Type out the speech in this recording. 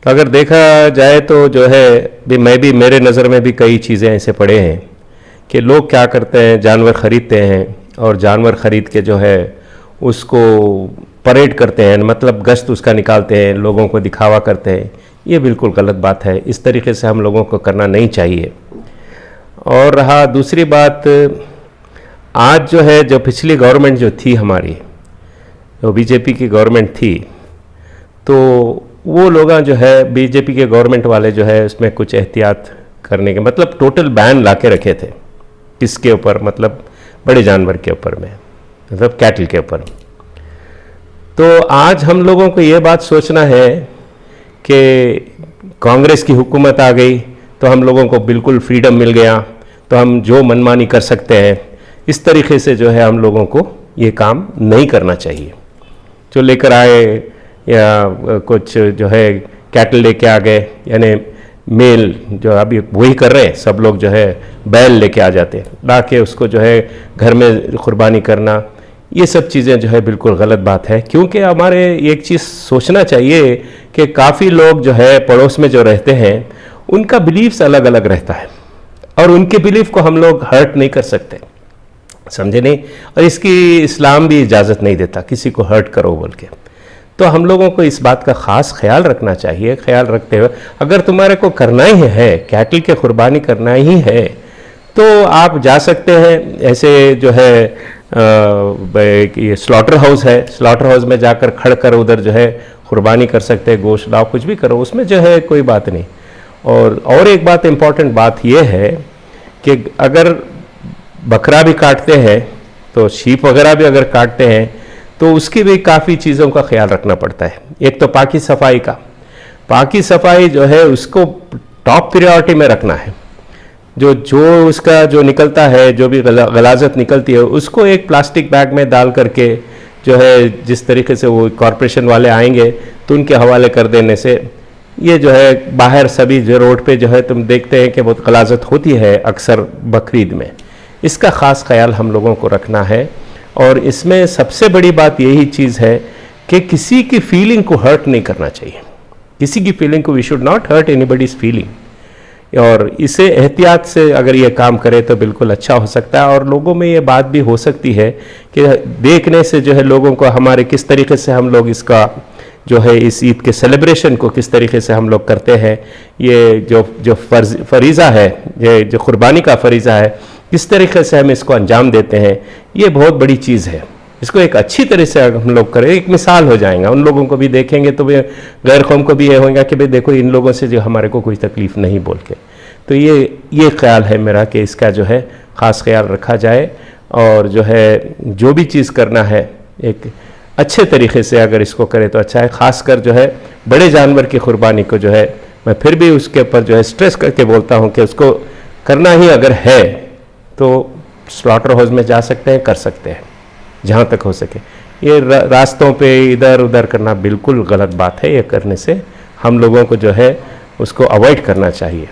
अगर देखा जाए तो जो है मैं भी, मेरे नज़र में भी कई चीज़ें ऐसे पड़े हैं कि लोग क्या करते हैं, जानवर ख़रीदते हैं और जानवर ख़रीद के जो है उसको परेड करते हैं, मतलब गश्त उसका निकालते हैं, लोगों को दिखावा करते हैं। ये बिल्कुल गलत बात है, इस तरीके से हम लोगों को करना नहीं चाहिए। और रहा दूसरी बात, आज जो है, जो पिछली गवर्नमेंट जो थी हमारी, जो बीजेपी की गवर्नमेंट थी, तो वो लोग जो है बीजेपी के गवर्नमेंट वाले जो है उसमें कुछ एहतियात करने के मतलब टोटल बैन ला के रखे थे। किसके ऊपर? मतलब बड़े जानवर के ऊपर में, मतलब कैटल के ऊपर। तो आज हम लोगों को ये बात सोचना है कि कांग्रेस की हुकूमत आ गई तो हम लोगों को बिल्कुल फ्रीडम मिल गया, तो हम जो मनमानी कर सकते हैं। इस तरीके से जो है हम लोगों को ये काम नहीं करना चाहिए। जो लेकर आए या कुछ जो है कैटल लेके आ गए, यानी मेल जो अभी वही कर रहे हैं सब लोग, जो है बैल लेके आ जाते हैं, ला के उसको जो है घर में कुर्बानी करना, ये सब चीज़ें जो है बिल्कुल गलत बात है। क्योंकि हमारे एक चीज़ सोचना चाहिए कि काफ़ी लोग जो है पड़ोस में जो रहते हैं उनका बिलीफ्स अलग अलग रहता है और उनके बिलीफ को हम लोग हर्ट नहीं कर सकते, समझे नहीं? और इसकी इस्लाम भी इजाज़त नहीं देता किसी को हर्ट करो बोल के। तो हम लोगों को इस बात का ख़ास ख्याल रखना चाहिए। ख्याल रखते हुए अगर तुम्हारे को करना ही है, कैटल के कुर्बानी करना ही है, तो आप जा सकते हैं। ऐसे जो है ये स्लॉटर हाउस है, स्लॉटर हाउस में जाकर खड़ कर उधर जो है कुर्बानी कर सकते हैं, गोश्त लाओ, कुछ भी करो, उसमें जो है कोई बात नहीं। और एक बात, इम्पॉर्टेंट बात ये है कि अगर बकरा भी काटते हैं तो शीप वगैरह भी अगर काटते हैं तो उसकी भी काफ़ी चीज़ों का ख्याल रखना पड़ता है। एक तो पाकी सफाई का, पाकी सफाई जो है उसको टॉप प्रायोरिटी में रखना है। जो उसका जो निकलता है, जो भी गलाजत निकलती है, उसको एक प्लास्टिक बैग में डाल करके जो है जिस तरीके से वो कॉरपोरेशन वाले आएंगे तो उनके हवाले कर देने से, ये जो है बाहर सभी जो रोड पे जो है तुम देखते हैं कि बहुत गलाजत होती है अक्सर बकरीद में। इसका ख़ास ख्याल हम लोगों को रखना है। और इसमें सबसे बड़ी बात यही चीज़ है कि किसी की फीलिंग को हर्ट नहीं करना चाहिए, किसी की फीलिंग को, we should not hurt anybody's feeling. और इसे एहतियात से अगर ये काम करे तो बिल्कुल अच्छा हो सकता है। और लोगों में ये बात भी हो सकती है कि देखने से जो है लोगों को हमारे किस तरीके से हम लोग इसका जो है इस ईद के सेलिब्रेशन को किस तरीके से हम लोग करते हैं, ये जो फरीज़ा है, ये जो कुर्बानी का फरीज़ा है, किस तरीके से हम इसको अंजाम देते हैं, ये बहुत बड़ी चीज़ है। इसको एक अच्छी तरह से हम लोग करें, एक मिसाल हो जाएगा, उन लोगों को भी देखेंगे तो गैर कौम को भी ये होगा कि भाई देखो इन लोगों से जो हमारे को कोई तकलीफ़ नहीं बोल के। तो ये ख्याल है मेरा कि इसका जो है ख़ास ख्याल रखा जाए और जो है जो भी चीज़ करना है एक अच्छे तरीके से अगर इसको करें तो अच्छा है। ख़ासकर जो है बड़े जानवर की कुर्बानी को जो है मैं फिर भी उसके ऊपर जो है स्ट्रेस करके बोलता हूँ कि उसको करना ही अगर है तो स्लॉटर हाउस में जा सकते हैं, कर सकते हैं जहाँ तक हो सके। ये रास्तों पे इधर उधर करना बिल्कुल गलत बात है। ये करने से हम लोगों को जो है उसको अवॉइड करना चाहिए।